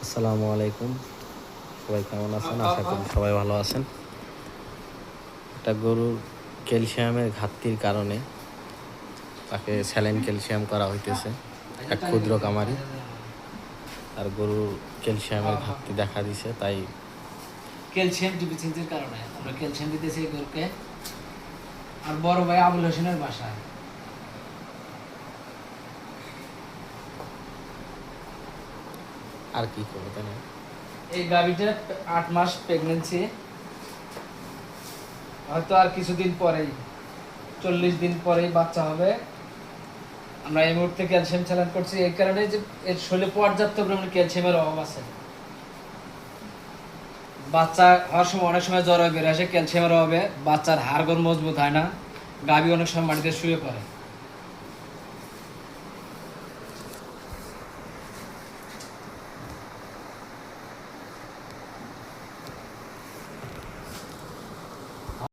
আসসালামু আলাইকুম। সবাই কেমন আছেন? আশা করি সবাই ভালো আছেন। একটা গরুর ক্যালসিয়ামের ঘাটতির কারণে তাকে স্যালাইন ক্যালসিয়াম করা হইতেছে। এক ক্ষুদ্র কামারি আর গরুর ক্যালসিয়ামের ঘাটতি দেখা দিছে, তাই ক্যালসিয়াম ডিফিসিয়েন্সির কারণে আমরা ক্যালসিয়াম দিতেছি এই গরুকে। আর বড় ভাই আবুল হোসেনের বাসায় আর কি করবো তাই না? এই গাভীটা 8 মাস প্রেগনেন্সি, হয়তো আর কিছুদিন পরেই 40 দিন পরেই বাচ্চা হবে। আমরা এই মুহূর্তে ক্যালসিয়াম স্যালাইন করছি এই কারণে যে এর শরীরে পর্যাপ্ত পরিমাণে ক্যালসিয়ামের অভাব আছে। বাচ্চা হওয়ার সময় অনেক সময় জ্বর বের আসে ক্যালসিয়ামের অভাবে, বাচ্চার হাড়গোড় মজবুত হয় না, গাভী অনেক সময় মাটিতে শুয়ে পড়ে।